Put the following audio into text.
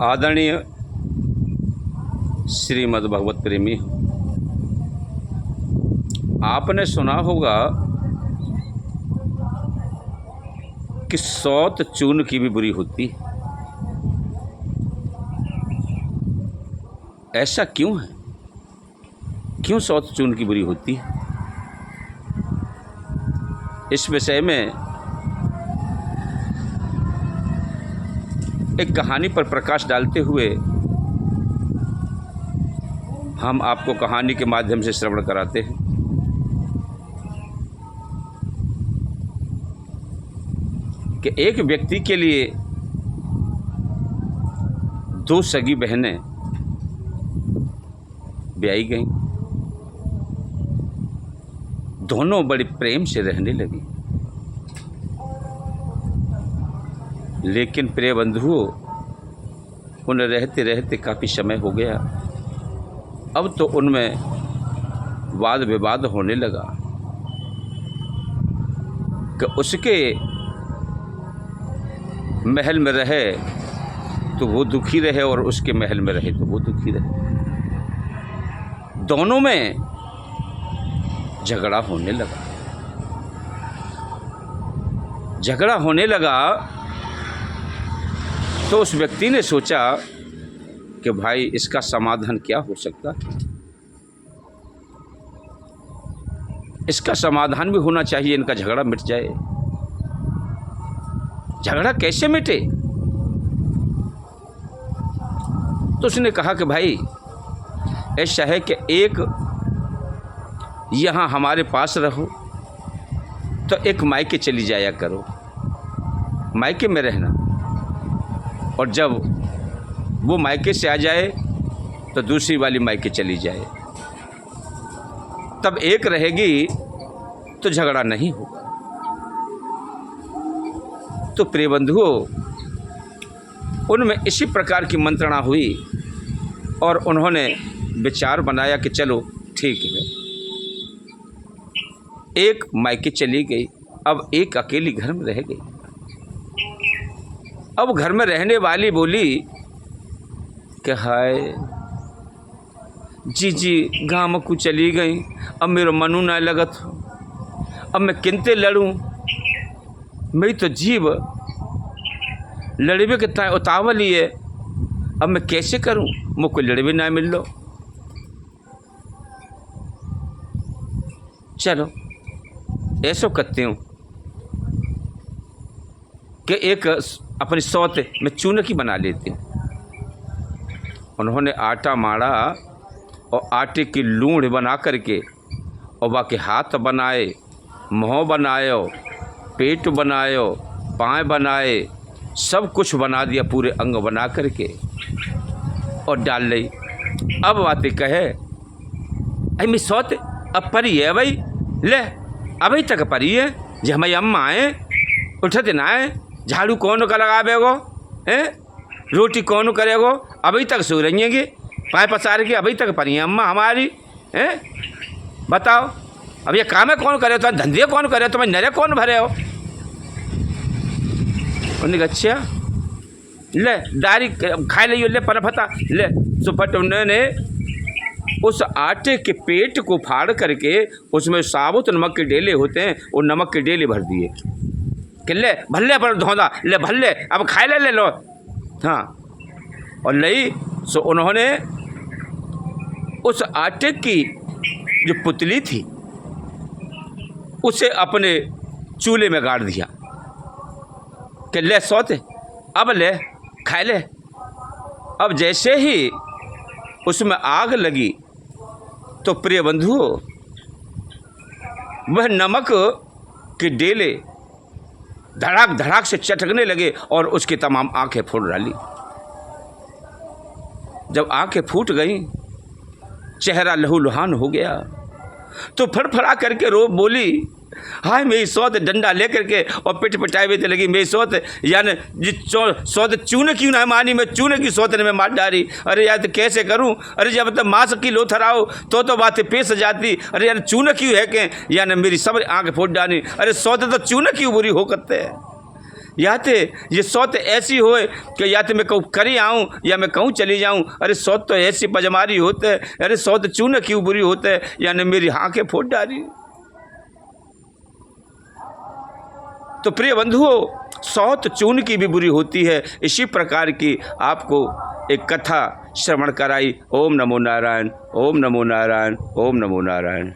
आदरणीय श्रीमद् भगवत प्रेमी, आपने सुना होगा कि सौत चून की भी बुरी होती है। ऐसा क्यों है? क्यों सौत चून की बुरी होती है? इस विषय में एक कहानी पर प्रकाश डालते हुए हम आपको कहानी के माध्यम से श्रवण कराते हैं। कि एक व्यक्ति के लिए दो सगी बहनें ब्याही गईं। दोनों बड़े प्रेम से रहने लगी, लेकिन प्रिय बंधुओं, उन रहते रहते काफ़ी समय हो गया। अब तो उनमें वाद विवाद होने लगा कि उसके महल में रहे तो वो दुखी रहे और उसके महल में रहे तो वो दुखी रहे। दोनों में झगड़ा होने लगा। झगड़ा होने लगा तो उस व्यक्ति ने सोचा कि भाई इसका समाधान क्या हो सकता है। इसका समाधान भी होना चाहिए, इनका झगड़ा मिट जाए। झगड़ा कैसे मिटे? तो उसने कहा कि भाई ऐसा है कि एक यहाँ हमारे पास रहो तो एक मायके चली जाया करो, मायके में रहना, और जब वो मायके से आ जाए तो दूसरी वाली मायके चली जाए, तब एक रहेगी तो झगड़ा नहीं होगा। तो प्रिय बंधुओं, उनमें इसी प्रकार की मंत्रणा हुई और उन्होंने विचार बनाया कि चलो ठीक है। एक मायके चली गई, अब एक अकेली घर में रह गई। अब घर में रहने वाली बोली कि हाय जी गाँव को चली गई, अब मेरा मनु ना लगत हो, अब मैं किनते लड़ूं? मेरी तो जीव लड़बे के उतावल ही है, अब मैं कैसे करूं? मुझको लड़बे ना मिल लो। चलो ऐसा करती हूँ कि एक अपनी सौत में चूनकी बना लेती हूँ। उन्होंने आटा माड़ा और आटे की लूढ़ बना करके और बाकी हाथ बनाए, मुँह बनायो, पेट बनायो, पाँव बनाए, सब कुछ बना दिया, पूरे अंग बना करके और डाल ली। अब बातें कहे, अरे मैं सौत अब परी है भाई, ले अभी तक परी है जी, हमारी अम्मा आए उठते ना आए, झाड़ू कौन का लगावे गो, रोटी कौन करेगो, अभी तक सो रही हैं, पाए पसार के अभी तक परी है अम्मा हमारी, बताओ अब ये काम है कौन करे, तो धंधे कौन करे, तुम्हें नरे कौन भरे हो? उन्होंने कहा अच्छा ले डायरी खाए लियो, ले पनफता ले। सुपट उन्होंने उस आटे के पेट को फाड़ करके उसमें साबुत नमक के डेले होते हैं, वो नमक के डेले भर दिए कि ले भल्ले पर धोंदा, ले भल्ले अब खाए ले लो। हाँ, और लई सो उन्होंने उस आटे की जो पुतली थी उसे अपने चूल्हे में गाड़ दिया कि ले सौते अब ले खाए ले। अब जैसे ही उसमें आग लगी तो प्रिय बंधुओं, वह नमक के डेले धड़ाक धड़ाक से चटकने लगे और उसकी तमाम आंखें फूट डाली। जब आंखें फूट गईं, चेहरा लहूलुहान हो गया, तो फड़फड़ा करके रो बोली, हाय मेरी सौत डंडा लेकर के और पिट पिटाई भी लगी, मेरी सौत यानी सौत चूने क्यों ना मानी, मैं चूने की सौत ने मैं मार डाली। अरे यार तो कैसे करूं? अरे जब तक मांस की लो थराओ तो बातें पेश जाती। अरे यार चूने क्यों है के यानी मेरी सब आंख फूट डाली। अरे सौत तो चूने क्यों बुरी हो करते हैं। या तो ये सौत ऐसी होए कि या तो मैं कहूँ करी आऊँ या मैं कहूँ चली जाऊँ, अरे सौत तो ऐसी पजमारी होते है, अरे सौत चून क्यों बुरी होते है, यानी मेरी हाँखें फोड़ डाली। तो प्रिय बंधुओं, सौत चून की भी बुरी होती है। इसी प्रकार की आपको एक कथा श्रवण कराई। ओम नमो नारायण, ओम नमो नारायण, ओम नमो नारायण।